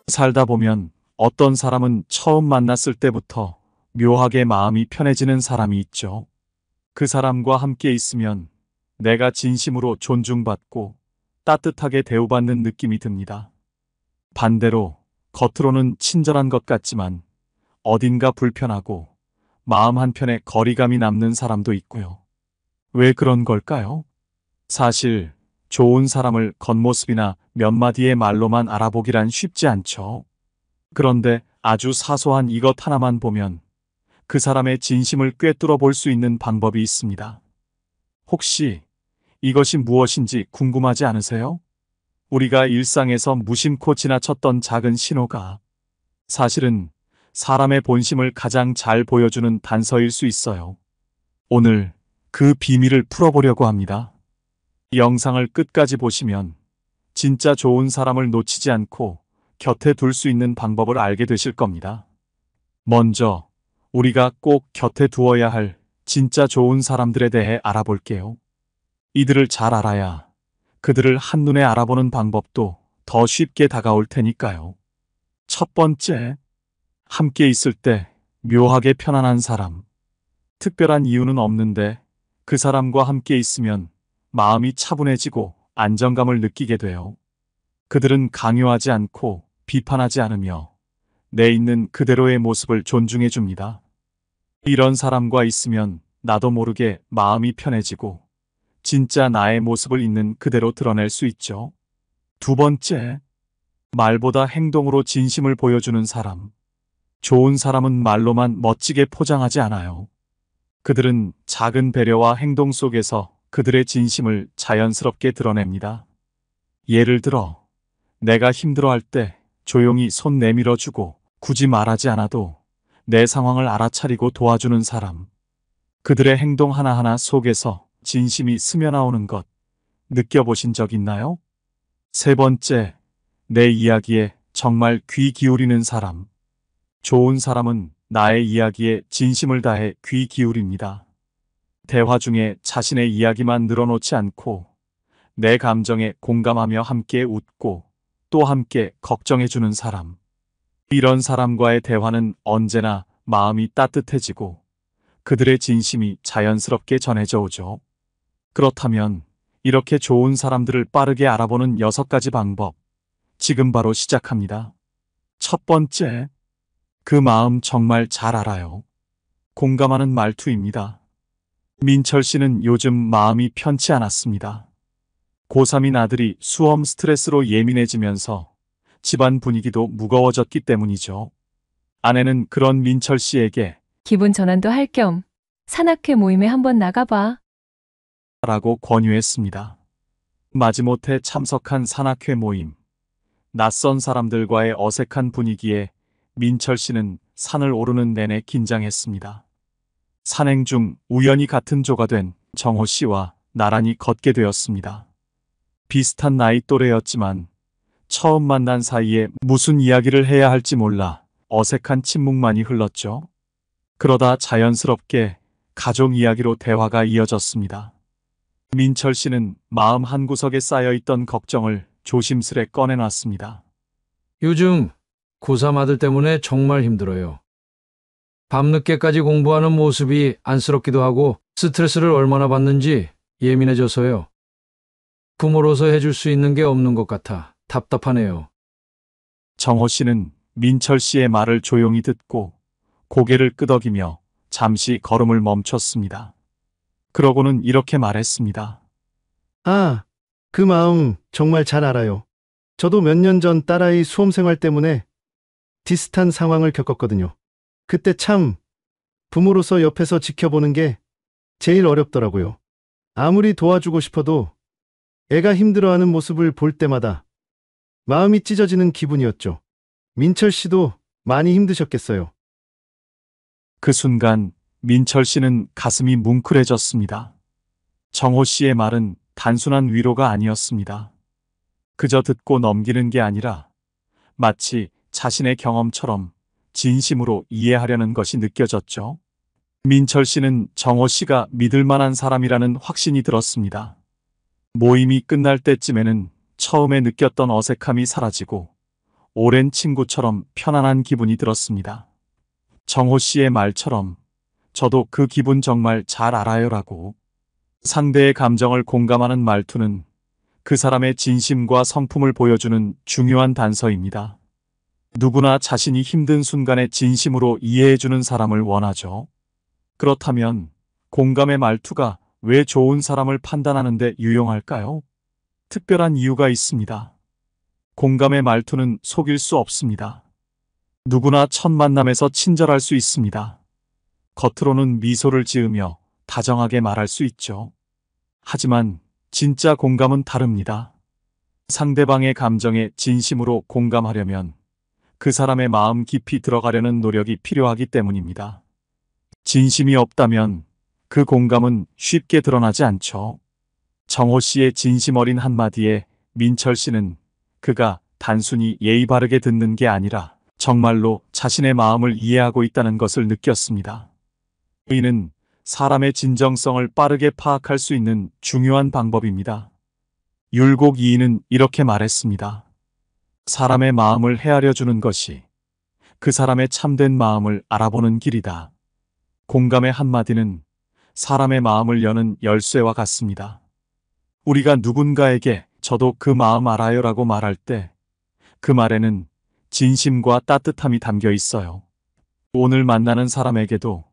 살다 보면 어떤 사람은 처음 만났을 때부터 묘하게 마음이 편해지는 사람이 있죠. 그 사람과 함께 있으면 내가 진심으로 존중받고 따뜻하게 대우받는 느낌이 듭니다. 반대로 겉으로는 친절한 것 같지만 어딘가 불편하고 마음 한편에 거리감이 남는 사람도 있고요. 왜 그런 걸까요? 사실 좋은 사람을 겉모습이나 몇 마디의 말로만 알아보기란 쉽지 않죠. 그런데 아주 사소한 이것 하나만 보면 그 사람의 진심을 꿰뚫어 볼 수 있는 방법이 있습니다. 혹시 이것이 무엇인지 궁금하지 않으세요? 우리가 일상에서 무심코 지나쳤던 작은 신호가 사실은 사람의 본심을 가장 잘 보여주는 단서일 수 있어요. 오늘 그 비밀을 풀어보려고 합니다. 영상을 끝까지 보시면 진짜 좋은 사람을 놓치지 않고 곁에 둘 수 있는 방법을 알게 되실 겁니다. 먼저 우리가 꼭 곁에 두어야 할 진짜 좋은 사람들에 대해 알아볼게요. 이들을 잘 알아야 그들을 한눈에 알아보는 방법도 더 쉽게 다가올 테니까요. 첫 번째, 함께 있을 때 묘하게 편안한 사람. 특별한 이유는 없는데 그 사람과 함께 있으면 마음이 차분해지고 안정감을 느끼게 돼요. 그들은 강요하지 않고 비판하지 않으며 내 있는 그대로의 모습을 존중해 줍니다. 이런 사람과 있으면 나도 모르게 마음이 편해지고 진짜 나의 모습을 있는 그대로 드러낼 수 있죠. 두 번째, 말보다 행동으로 진심을 보여주는 사람. 좋은 사람은 말로만 멋지게 포장하지 않아요. 그들은 작은 배려와 행동 속에서 그들의 진심을 자연스럽게 드러냅니다. 예를 들어, 내가 힘들어할 때 조용히 손 내밀어주고 굳이 말하지 않아도 내 상황을 알아차리고 도와주는 사람. 그들의 행동 하나하나 속에서 진심이 스며나오는 것 느껴보신 적 있나요? 세 번째, 내 이야기에 정말 귀 기울이는 사람. 좋은 사람은 나의 이야기에 진심을 다해 귀 기울입니다. 대화 중에 자신의 이야기만 늘어놓지 않고 내 감정에 공감하며 함께 웃고 또 함께 걱정해주는 사람. 이런 사람과의 대화는 언제나 마음이 따뜻해지고 그들의 진심이 자연스럽게 전해져 오죠. 그렇다면 이렇게 좋은 사람들을 빠르게 알아보는 6가지 방법, 지금 바로 시작합니다. 첫 번째, 그 마음 정말 잘 알아요. 공감하는 말투입니다. 민철 씨는 요즘 마음이 편치 않았습니다. 고3인 아들이 수험 스트레스로 예민해지면서 집안 분위기도 무거워졌기 때문이죠. 아내는 그런 민철 씨에게 기분 전환도 할 겸 산악회 모임에 한번 나가봐. 라고 권유했습니다. 마지못해 참석한 산악회 모임. 낯선 사람들과의 어색한 분위기에 민철 씨는 산을 오르는 내내 긴장했습니다. 산행 중 우연히 같은 조가 된 정호 씨와 나란히 걷게 되었습니다. 비슷한 나이 또래였지만 처음 만난 사이에 무슨 이야기를 해야 할지 몰라 어색한 침묵만이 흘렀죠. 그러다 자연스럽게 가족 이야기로 대화가 이어졌습니다. 민철 씨는 마음 한구석에 쌓여있던 걱정을 조심스레 꺼내놨습니다. 요즘 고3 아들 때문에 정말 힘들어요. 밤늦게까지 공부하는 모습이 안쓰럽기도 하고 스트레스를 얼마나 받는지 예민해져서요. 부모로서 해줄 수 있는 게 없는 것 같아 답답하네요. 정호 씨는 민철 씨의 말을 조용히 듣고 고개를 끄덕이며 잠시 걸음을 멈췄습니다. 그러고는 이렇게 말했습니다. 아, 그 마음 정말 잘 알아요. 저도 몇 년 전 딸아이 수험 생활 때문에 비슷한 상황을 겪었거든요. 그때 참 부모로서 옆에서 지켜보는 게 제일 어렵더라고요. 아무리 도와주고 싶어도 애가 힘들어하는 모습을 볼 때마다 마음이 찢어지는 기분이었죠. 민철 씨도 많이 힘드셨겠어요. 그 순간 민철 씨는 가슴이 뭉클해졌습니다. 정호 씨의 말은 단순한 위로가 아니었습니다. 그저 듣고 넘기는 게 아니라 마치 자신의 경험처럼 진심으로 이해하려는 것이 느껴졌죠. 민철 씨는 정호 씨가 믿을 만한 사람이라는 확신이 들었습니다. 모임이 끝날 때쯤에는 처음에 느꼈던 어색함이 사라지고 오랜 친구처럼 편안한 기분이 들었습니다. 정호 씨의 말처럼 저도 그 기분 정말 잘 알아요라고. 상대의 감정을 공감하는 말투는 그 사람의 진심과 성품을 보여주는 중요한 단서입니다. 누구나 자신이 힘든 순간에 진심으로 이해해주는 사람을 원하죠. 그렇다면 공감의 말투가 왜 좋은 사람을 판단하는 데 유용할까요? 특별한 이유가 있습니다. 공감의 말투는 속일 수 없습니다. 누구나 첫 만남에서 친절할 수 있습니다. 겉으로는 미소를 지으며 다정하게 말할 수 있죠. 하지만 진짜 공감은 다릅니다. 상대방의 감정에 진심으로 공감하려면 그 사람의 마음 깊이 들어가려는 노력이 필요하기 때문입니다. 진심이 없다면 그 공감은 쉽게 드러나지 않죠. 정호 씨의 진심 어린 한마디에 민철 씨는 그가 단순히 예의 바르게 듣는 게 아니라 정말로 자신의 마음을 이해하고 있다는 것을 느꼈습니다. 이는 사람의 진정성을 빠르게 파악할 수 있는 중요한 방법입니다. 율곡 이인은 이렇게 말했습니다. 사람의 마음을 헤아려 주는 것이 그 사람의 참된 마음을 알아보는 길이다. 공감의 한마디는 사람의 마음을 여는 열쇠와 같습니다. 우리가 누군가에게 저도 그 마음 알아요라고 말할 때 그 말에는 진심과 따뜻함이 담겨 있어요. 오늘 만나는 사람에게도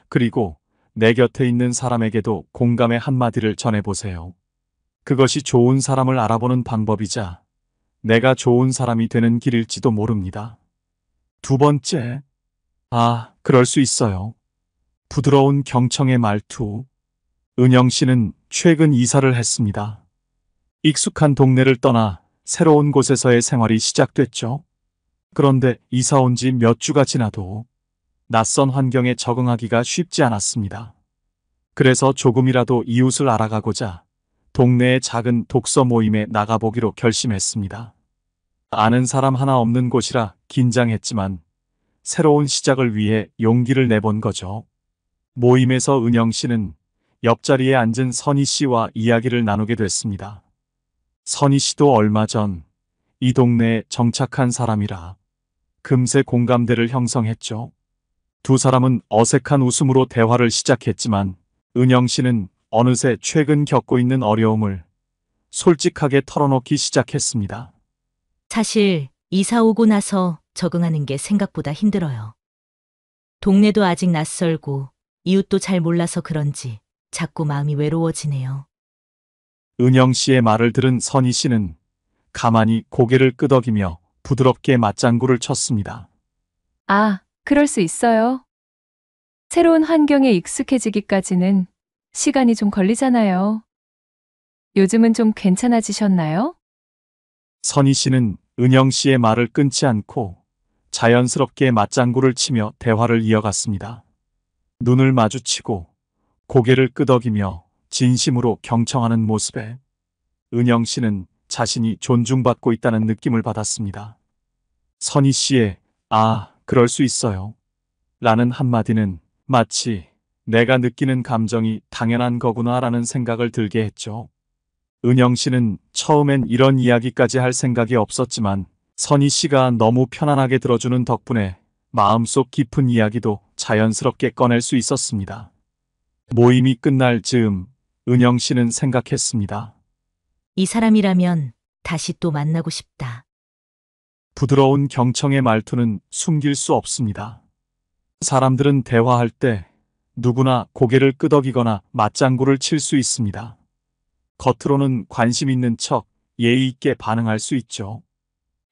그리고 내 곁에 있는 사람에게도 공감의 한마디를 전해보세요. 그것이 좋은 사람을 알아보는 방법이자 내가 좋은 사람이 되는 길일지도 모릅니다. 두 번째, 그럴 수 있어요. 부드러운 경청의 말투. 은영 씨는 최근 이사를 했습니다. 익숙한 동네를 떠나 새로운 곳에서의 생활이 시작됐죠. 그런데 이사 온 지 몇 주가 지나도 낯선 환경에 적응하기가 쉽지 않았습니다. 그래서 조금이라도 이웃을 알아가고자 동네의 작은 독서 모임에 나가보기로 결심했습니다. 아는 사람 하나 없는 곳이라 긴장했지만 새로운 시작을 위해 용기를 내본 거죠. 모임에서 은영 씨는 옆자리에 앉은 선희 씨와 이야기를 나누게 됐습니다. 선희 씨도 얼마 전 이 동네에 정착한 사람이라 금세 공감대를 형성했죠. 두 사람은 어색한 웃음으로 대화를 시작했지만 은영 씨는 어느새 최근 겪고 있는 어려움을 솔직하게 털어놓기 시작했습니다. 사실 이사 오고 나서 적응하는 게 생각보다 힘들어요. 동네도 아직 낯설고 이웃도 잘 몰라서 그런지 자꾸 마음이 외로워지네요. 은영 씨의 말을 들은 선희 씨는 가만히 고개를 끄덕이며 부드럽게 맞장구를 쳤습니다. 그럴 수 있어요. 새로운 환경에 익숙해지기까지는 시간이 좀 걸리잖아요. 요즘은 좀 괜찮아지셨나요? 선희 씨는 은영 씨의 말을 끊지 않고 자연스럽게 맞장구를 치며 대화를 이어갔습니다. 눈을 마주치고 고개를 끄덕이며 진심으로 경청하는 모습에 은영 씨는 자신이 존중받고 있다는 느낌을 받았습니다. 선희 씨의 그럴 수 있어요. 라는 한마디는 마치 내가 느끼는 감정이 당연한 거구나 라는 생각을 들게 했죠. 은영 씨는 처음엔 이런 이야기까지 할 생각이 없었지만 선희 씨가 너무 편안하게 들어주는 덕분에 마음속 깊은 이야기도 자연스럽게 꺼낼 수 있었습니다. 모임이 끝날 즈음 은영 씨는 생각했습니다. 이 사람이라면 다시 또 만나고 싶다. 부드러운 경청의 말투는 숨길 수 없습니다. 사람들은 대화할 때 누구나 고개를 끄덕이거나 맞장구를 칠 수 있습니다. 겉으로는 관심 있는 척 예의 있게 반응할 수 있죠.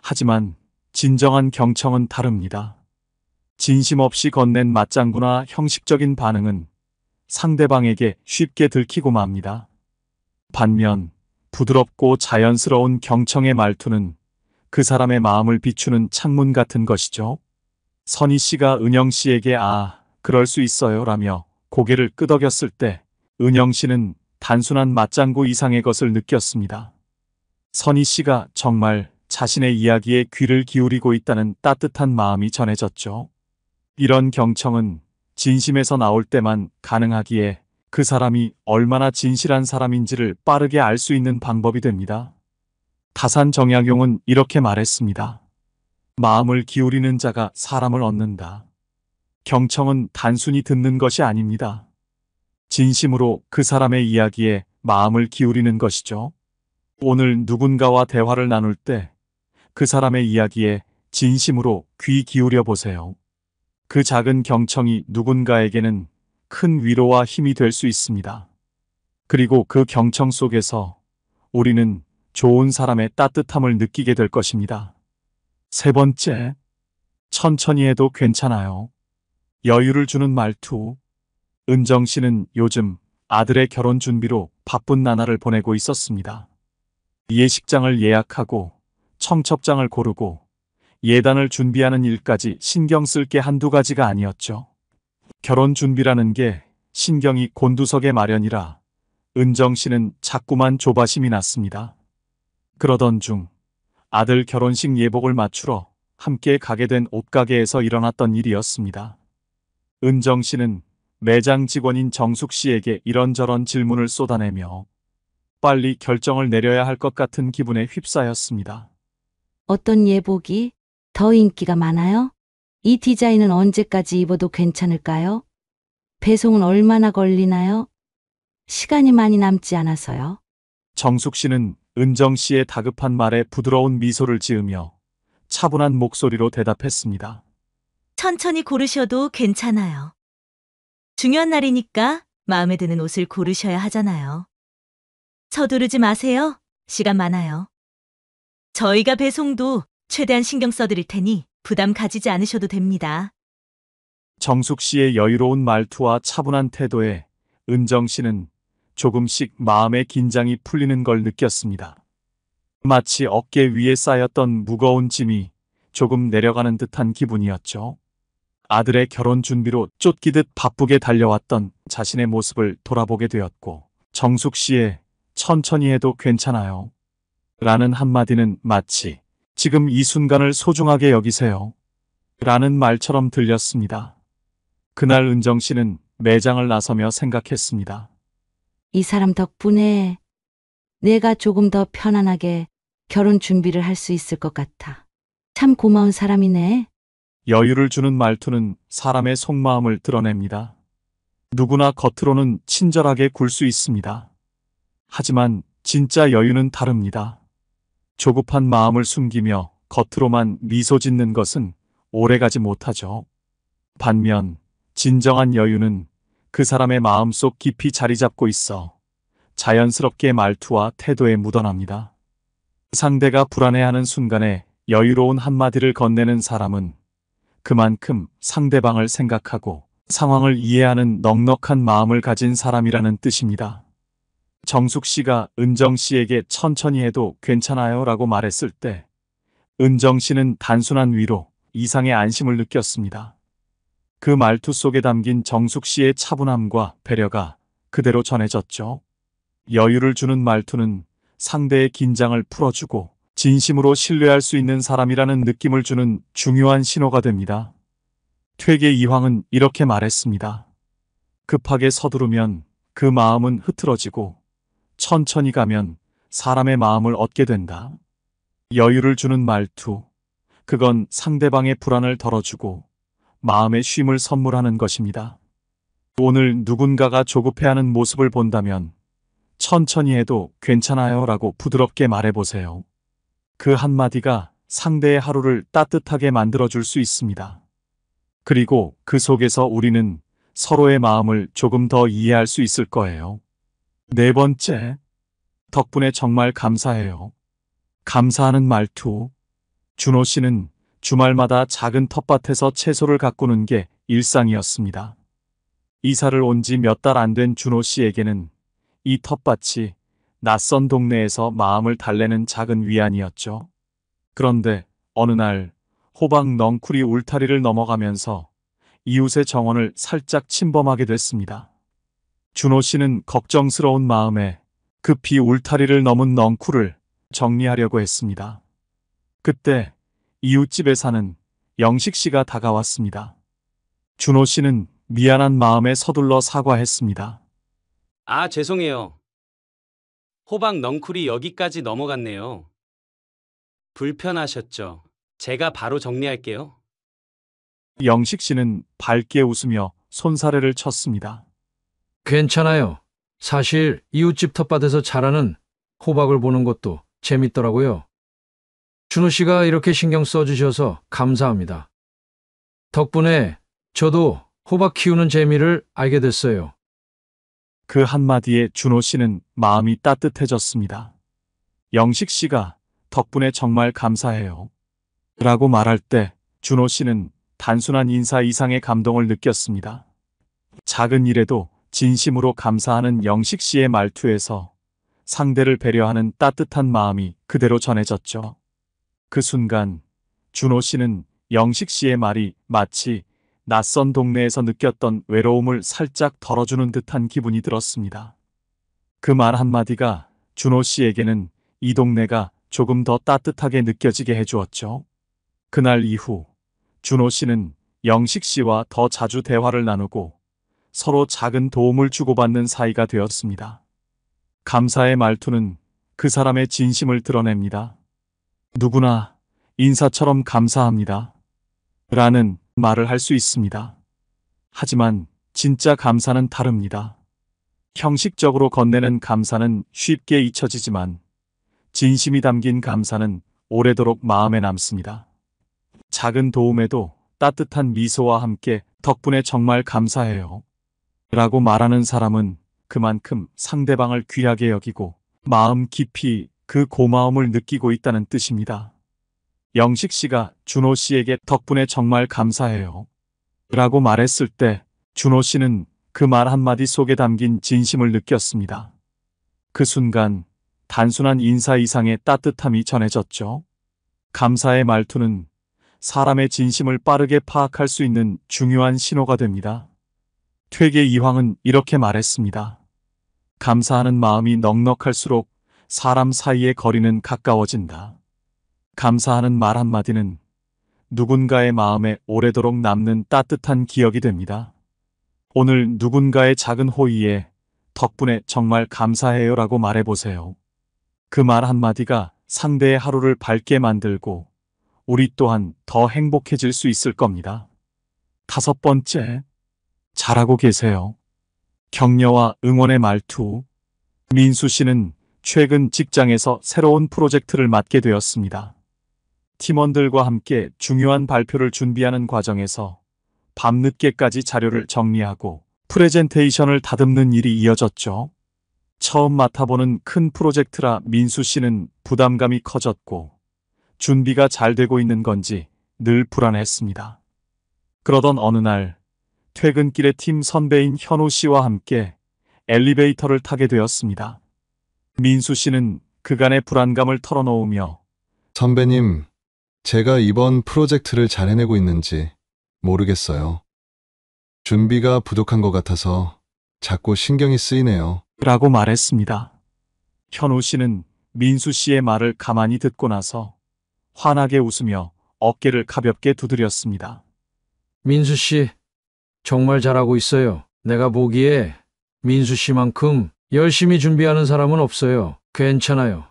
하지만 진정한 경청은 다릅니다. 진심 없이 건넨 맞장구나 형식적인 반응은 상대방에게 쉽게 들키고 맙니다. 반면 부드럽고 자연스러운 경청의 말투는 그 사람의 마음을 비추는 창문 같은 것이죠. 선희 씨가 은영 씨에게 그럴 수 있어요 라며 고개를 끄덕였을 때 은영 씨는 단순한 맞장구 이상의 것을 느꼈습니다. 선희 씨가 정말 자신의 이야기에 귀를 기울이고 있다는 따뜻한 마음이 전해졌죠. 이런 경청은 진심에서 나올 때만 가능하기에 그 사람이 얼마나 진실한 사람인지를 빠르게 알 수 있는 방법이 됩니다. 다산 정약용은 이렇게 말했습니다. 마음을 기울이는 자가 사람을 얻는다. 경청은 단순히 듣는 것이 아닙니다. 진심으로 그 사람의 이야기에 마음을 기울이는 것이죠. 오늘 누군가와 대화를 나눌 때 그 사람의 이야기에 진심으로 귀 기울여 보세요. 그 작은 경청이 누군가에게는 큰 위로와 힘이 될 수 있습니다. 그리고 그 경청 속에서 우리는 좋은 사람의 따뜻함을 느끼게 될 것입니다. 세 번째, 천천히 해도 괜찮아요. 여유를 주는 말투. 은정 씨는 요즘 아들의 결혼 준비로 바쁜 나날을 보내고 있었습니다. 예식장을 예약하고 청첩장을 고르고 예단을 준비하는 일까지 신경 쓸 게 한두 가지가 아니었죠. 결혼 준비라는 게 신경이 곤두서게 마련이라 은정 씨는 자꾸만 조바심이 났습니다. 그러던 중 아들 결혼식 예복을 맞추러 함께 가게 된 옷가게에서 일어났던 일이었습니다. 은정 씨는 매장 직원인 정숙 씨에게 이런저런 질문을 쏟아내며 빨리 결정을 내려야 할 것 같은 기분에 휩싸였습니다. 어떤 예복이 더 인기가 많아요? 이 디자인은 언제까지 입어도 괜찮을까요? 배송은 얼마나 걸리나요? 시간이 많이 남지 않아서요. 정숙 씨는 은정 씨의 다급한 말에 부드러운 미소를 지으며 차분한 목소리로 대답했습니다. 천천히 고르셔도 괜찮아요. 중요한 날이니까 마음에 드는 옷을 고르셔야 하잖아요. 서두르지 마세요. 시간 많아요. 저희가 배송도 최대한 신경 써드릴 테니 부담 가지지 않으셔도 됩니다. 정숙 씨의 여유로운 말투와 차분한 태도에 은정 씨는 조금씩 마음의 긴장이 풀리는 걸 느꼈습니다. 마치 어깨 위에 쌓였던 무거운 짐이 조금 내려가는 듯한 기분이었죠. 아들의 결혼 준비로 쫓기듯 바쁘게 달려왔던 자신의 모습을 돌아보게 되었고 정숙 씨의 천천히 해도 괜찮아요. 라는 한마디는 마치 지금 이 순간을 소중하게 여기세요. 라는 말처럼 들렸습니다. 그날 은정 씨는 매장을 나서며 생각했습니다. 이 사람 덕분에 내가 조금 더 편안하게 결혼 준비를 할 수 있을 것 같아. 참 고마운 사람이네. 여유를 주는 말투는 사람의 속마음을 드러냅니다. 누구나 겉으로는 친절하게 굴 수 있습니다. 하지만 진짜 여유는 다릅니다. 조급한 마음을 숨기며 겉으로만 미소 짓는 것은 오래가지 못하죠. 반면 진정한 여유는 그 사람의 마음속 깊이 자리 잡고 있어 자연스럽게 말투와 태도에 묻어납니다. 상대가 불안해하는 순간에 여유로운 한마디를 건네는 사람은 그만큼 상대방을 생각하고 상황을 이해하는 넉넉한 마음을 가진 사람이라는 뜻입니다. 정숙 씨가 은정 씨에게 천천히 해도 괜찮아요 라고 말했을 때 은정 씨는 단순한 위로, 이상의 안심을 느꼈습니다. 그 말투 속에 담긴 정숙 씨의 차분함과 배려가 그대로 전해졌죠. 여유를 주는 말투는 상대의 긴장을 풀어주고 진심으로 신뢰할 수 있는 사람이라는 느낌을 주는 중요한 신호가 됩니다. 퇴계 이황은 이렇게 말했습니다. 급하게 서두르면 그 마음은 흐트러지고 천천히 가면 사람의 마음을 얻게 된다. 여유를 주는 말투, 그건 상대방의 불안을 덜어주고 마음의 쉼을 선물하는 것입니다. 오늘 누군가가 조급해하는 모습을 본다면 천천히 해도 괜찮아요 라고 부드럽게 말해보세요. 그 한마디가 상대의 하루를 따뜻하게 만들어줄 수 있습니다. 그리고 그 속에서 우리는 서로의 마음을 조금 더 이해할 수 있을 거예요. 네 번째, 덕분에 정말 감사해요. 감사하는 말투. 준호 씨는 주말마다 작은 텃밭에서 채소를 가꾸는 게 일상이었습니다. 이사를 온 지 몇 달 안 된 준호 씨에게는 이 텃밭이 낯선 동네에서 마음을 달래는 작은 위안이었죠. 그런데 어느 날 호박 넝쿨이 울타리를 넘어가면서 이웃의 정원을 살짝 침범하게 됐습니다. 준호 씨는 걱정스러운 마음에 급히 울타리를 넘은 넝쿨을 정리하려고 했습니다. 그때 이웃집에 사는 영식 씨가 다가왔습니다. 준호 씨는 미안한 마음에 서둘러 사과했습니다. 아, 죄송해요. 호박 넝쿨이 여기까지 넘어갔네요. 불편하셨죠? 제가 바로 정리할게요. 영식 씨는 밝게 웃으며 손사래를 쳤습니다. 괜찮아요. 사실 이웃집 텃밭에서 자라는 호박을 보는 것도 재밌더라고요. 준호 씨가 이렇게 신경 써주셔서 감사합니다. 덕분에 저도 호박 키우는 재미를 알게 됐어요. 그 한마디에 준호 씨는 마음이 따뜻해졌습니다. 영식 씨가 덕분에 정말 감사해요. 라고 말할 때 준호 씨는 단순한 인사 이상의 감동을 느꼈습니다. 작은 일에도 진심으로 감사하는 영식 씨의 말투에서 상대를 배려하는 따뜻한 마음이 그대로 전해졌죠. 그 순간 준호 씨는 영식 씨의 말이 마치 낯선 동네에서 느꼈던 외로움을 살짝 덜어주는 듯한 기분이 들었습니다. 그 말 한마디가 준호 씨에게는 이 동네가 조금 더 따뜻하게 느껴지게 해주었죠. 그날 이후 준호 씨는 영식 씨와 더 자주 대화를 나누고 서로 작은 도움을 주고받는 사이가 되었습니다. 감사의 말투는 그 사람의 진심을 드러냅니다. 누구나 인사처럼 감사합니다. 라는 말을 할 수 있습니다. 하지만 진짜 감사는 다릅니다. 형식적으로 건네는 감사는 쉽게 잊혀지지만 진심이 담긴 감사는 오래도록 마음에 남습니다. 작은 도움에도 따뜻한 미소와 함께 덕분에 정말 감사해요. 라고 말하는 사람은 그만큼 상대방을 귀하게 여기고 마음 깊이 그 고마움을 느끼고 있다는 뜻입니다. 영식 씨가 준호 씨에게 덕분에 정말 감사해요. 라고 말했을 때 준호 씨는 그 말 한마디 속에 담긴 진심을 느꼈습니다. 그 순간 단순한 인사 이상의 따뜻함이 전해졌죠. 감사의 말투는 사람의 진심을 빠르게 파악할 수 있는 중요한 신호가 됩니다. 퇴계 이황은 이렇게 말했습니다. 감사하는 마음이 넉넉할수록 사람 사이의 거리는 가까워진다. 감사하는 말 한마디는 누군가의 마음에 오래도록 남는 따뜻한 기억이 됩니다. 오늘 누군가의 작은 호의에 덕분에 정말 감사해요 라고 말해보세요. 그 말 한마디가 상대의 하루를 밝게 만들고 우리 또한 더 행복해질 수 있을 겁니다. 5번째, 잘하고 계세요. 격려와 응원의 말투. 민수 씨는 최근 직장에서 새로운 프로젝트를 맡게 되었습니다. 팀원들과 함께 중요한 발표를 준비하는 과정에서 밤늦게까지 자료를 정리하고 프레젠테이션을 다듬는 일이 이어졌죠. 처음 맡아보는 큰 프로젝트라 민수 씨는 부담감이 커졌고 준비가 잘 되고 있는 건지 늘 불안했습니다. 그러던 어느 날 퇴근길에 팀 선배인 현우 씨와 함께 엘리베이터를 타게 되었습니다. 민수 씨는 그간의 불안감을 털어놓으며 선배님, 제가 이번 프로젝트를 잘 해내고 있는지 모르겠어요. 준비가 부족한 것 같아서 자꾸 신경이 쓰이네요. 라고 말했습니다. 현우 씨는 민수 씨의 말을 가만히 듣고 나서 환하게 웃으며 어깨를 가볍게 두드렸습니다. 민수 씨, 정말 잘하고 있어요. 내가 보기에 민수 씨만큼 열심히 준비하는 사람은 없어요. 괜찮아요.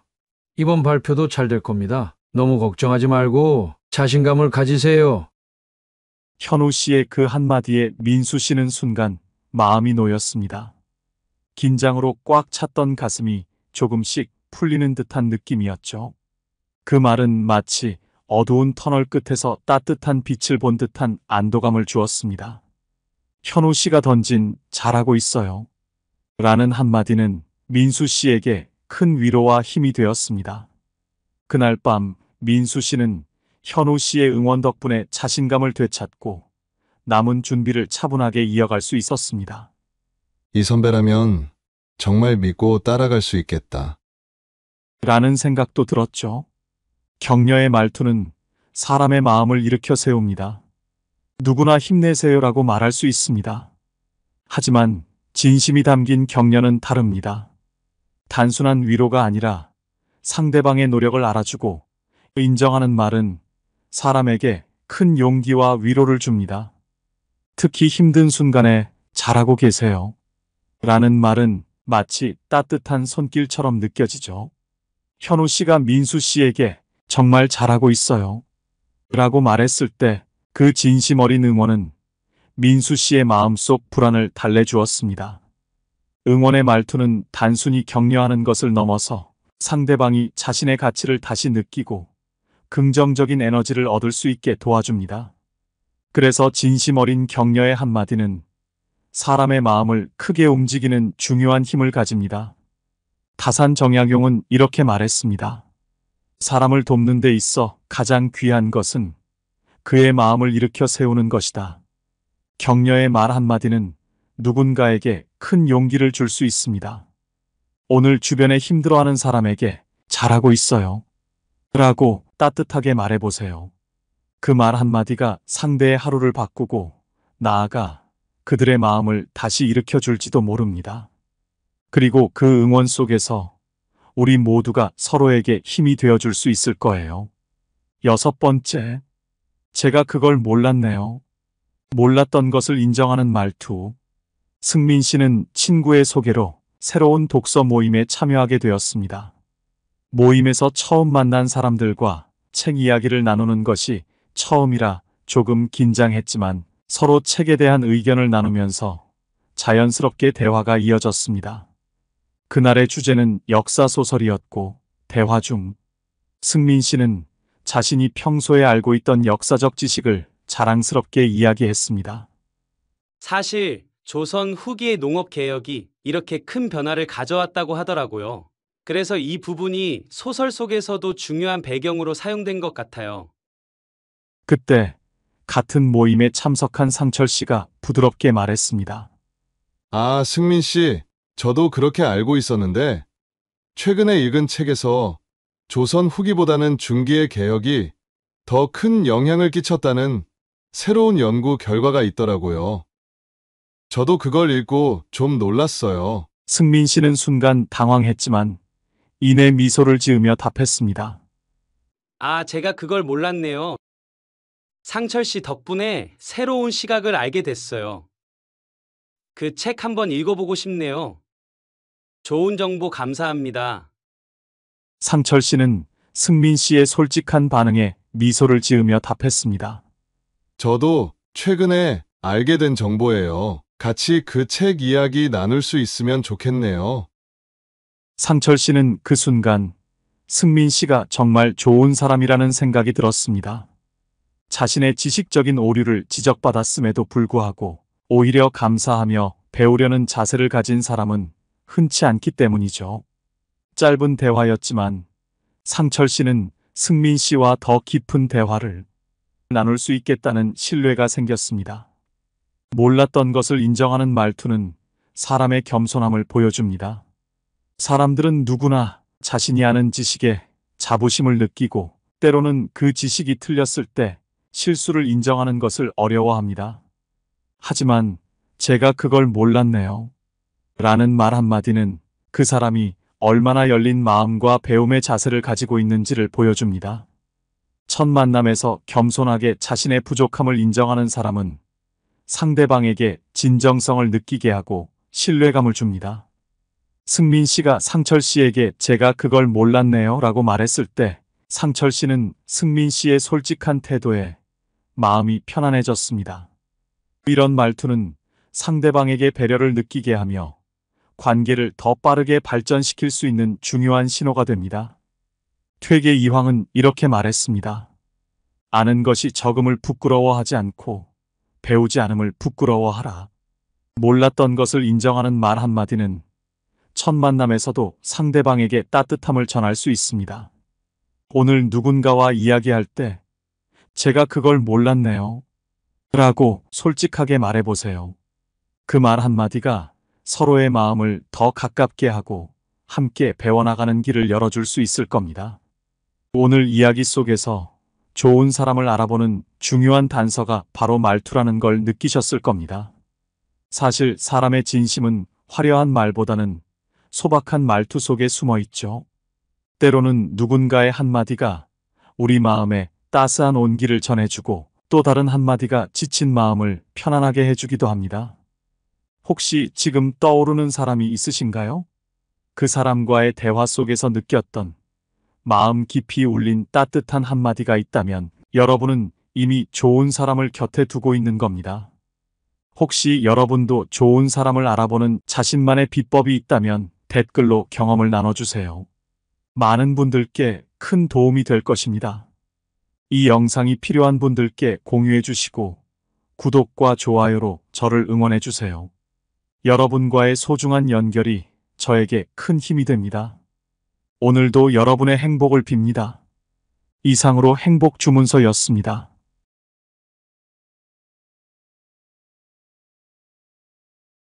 이번 발표도 잘 될 겁니다. 너무 걱정하지 말고 자신감을 가지세요. 현우 씨의 그 한마디에 민수 씨는 순간 마음이 놓였습니다. 긴장으로 꽉 찼던 가슴이 조금씩 풀리는 듯한 느낌이었죠. 그 말은 마치 어두운 터널 끝에서 따뜻한 빛을 본 듯한 안도감을 주었습니다. 현우 씨가 던진 잘하고 있어요. 라는 한마디는 민수 씨에게 큰 위로와 힘이 되었습니다. 그날 밤 민수 씨는 현우 씨의 응원 덕분에 자신감을 되찾고 남은 준비를 차분하게 이어갈 수 있었습니다. 이 선배라면 정말 믿고 따라갈 수 있겠다. 라는 생각도 들었죠. 격려의 말투는 사람의 마음을 일으켜 세웁니다. 누구나 힘내세요라고 말할 수 있습니다. 하지만 진심이 담긴 격려는 다릅니다. 단순한 위로가 아니라 상대방의 노력을 알아주고 인정하는 말은 사람에게 큰 용기와 위로를 줍니다. 특히 힘든 순간에 잘하고 계세요. 라는 말은 마치 따뜻한 손길처럼 느껴지죠. 현우 씨가 민수 씨에게 정말 잘하고 있어요. 라고 말했을 때 그 진심 어린 응원은 민수 씨의 마음속 불안을 달래주었습니다. 응원의 말투는 단순히 격려하는 것을 넘어서 상대방이 자신의 가치를 다시 느끼고 긍정적인 에너지를 얻을 수 있게 도와줍니다. 그래서 진심 어린 격려의 한마디는 사람의 마음을 크게 움직이는 중요한 힘을 가집니다. 다산 정약용은 이렇게 말했습니다. 사람을 돕는 데 있어 가장 귀한 것은 그의 마음을 일으켜 세우는 것이다. 격려의 말 한마디는 누군가에게 큰 용기를 줄 수 있습니다. 오늘 주변에 힘들어하는 사람에게 잘하고 있어요. 라고 따뜻하게 말해보세요. 그 말 한마디가 상대의 하루를 바꾸고 나아가 그들의 마음을 다시 일으켜줄지도 모릅니다. 그리고 그 응원 속에서 우리 모두가 서로에게 힘이 되어줄 수 있을 거예요. 6번째, 제가 그걸 몰랐네요. 몰랐던 것을 인정하는 말투. 승민 씨는 친구의 소개로 새로운 독서 모임에 참여하게 되었습니다. 모임에서 처음 만난 사람들과 책 이야기를 나누는 것이 처음이라 조금 긴장했지만 서로 책에 대한 의견을 나누면서 자연스럽게 대화가 이어졌습니다. 그날의 주제는 역사소설이었고 대화 중 승민 씨는 자신이 평소에 알고 있던 역사적 지식을 자랑스럽게 이야기했습니다. 사실 조선 후기의 농업개혁이 이렇게 큰 변화를 가져왔다고 하더라고요. 그래서 이 부분이 소설 속에서도 중요한 배경으로 사용된 것 같아요. 그때 같은 모임에 참석한 상철 씨가 부드럽게 말했습니다. 아, 승민 씨, 저도 그렇게 알고 있었는데, 최근에 읽은 책에서 조선 후기보다는 중기의 개혁이 더 큰 영향을 끼쳤다는 새로운 연구 결과가 있더라고요. 저도 그걸 읽고 좀 놀랐어요. 승민 씨는 순간 당황했지만 이내 미소를 지으며 답했습니다. 아, 제가 그걸 몰랐네요. 상철 씨 덕분에 새로운 시각을 알게 됐어요. 그 책 한번 읽어보고 싶네요. 좋은 정보 감사합니다. 상철 씨는 승민 씨의 솔직한 반응에 미소를 지으며 답했습니다. 저도 최근에 알게 된 정보예요. 같이 그 책 이야기 나눌 수 있으면 좋겠네요. 상철 씨는 그 순간 승민 씨가 정말 좋은 사람이라는 생각이 들었습니다. 자신의 지식적인 오류를 지적받았음에도 불구하고 오히려 감사하며 배우려는 자세를 가진 사람은 흔치 않기 때문이죠. 짧은 대화였지만 상철 씨는 승민 씨와 더 깊은 대화를 나눌 수 있겠다는 신뢰가 생겼습니다. 몰랐던 것을 인정하는 말투는 사람의 겸손함을 보여줍니다. 사람들은 누구나 자신이 아는 지식에 자부심을 느끼고 때로는 그 지식이 틀렸을 때 실수를 인정하는 것을 어려워합니다. 하지만 제가 그걸 몰랐네요. 라는 말 한마디는 그 사람이 얼마나 열린 마음과 배움의 자세를 가지고 있는지를 보여줍니다. 첫 만남에서 겸손하게 자신의 부족함을 인정하는 사람은 상대방에게 진정성을 느끼게 하고 신뢰감을 줍니다. 승민 씨가 상철 씨에게 제가 그걸 몰랐네요 라고 말했을 때 상철 씨는 승민 씨의 솔직한 태도에 마음이 편안해졌습니다. 이런 말투는 상대방에게 배려를 느끼게 하며 관계를 더 빠르게 발전시킬 수 있는 중요한 신호가 됩니다. 퇴계 이황은 이렇게 말했습니다. 아는 것이 적음을 부끄러워하지 않고 배우지 않음을 부끄러워하라. 몰랐던 것을 인정하는 말 한마디는 첫 만남에서도 상대방에게 따뜻함을 전할 수 있습니다. 오늘 누군가와 이야기할 때 제가 그걸 몰랐네요. 라고 솔직하게 말해보세요. 그 말 한마디가 서로의 마음을 더 가깝게 하고 함께 배워나가는 길을 열어줄 수 있을 겁니다. 오늘 이야기 속에서 좋은 사람을 알아보는 중요한 단서가 바로 말투라는 걸 느끼셨을 겁니다. 사실 사람의 진심은 화려한 말보다는 소박한 말투 속에 숨어 있죠. 때로는 누군가의 한마디가 우리 마음에 따스한 온기를 전해주고 또 다른 한마디가 지친 마음을 편안하게 해주기도 합니다. 혹시 지금 떠오르는 사람이 있으신가요? 그 사람과의 대화 속에서 느꼈던 마음 깊이 울린 따뜻한 한마디가 있다면 여러분은 이미 좋은 사람을 곁에 두고 있는 겁니다. 혹시 여러분도 좋은 사람을 알아보는 자신만의 비법이 있다면 댓글로 경험을 나눠주세요. 많은 분들께 큰 도움이 될 것입니다. 이 영상이 필요한 분들께 공유해 주시고 구독과 좋아요로 저를 응원해 주세요. 여러분과의 소중한 연결이 저에게 큰 힘이 됩니다. 오늘도 여러분의 행복을 빕니다. 이상으로 행복 주문서였습니다.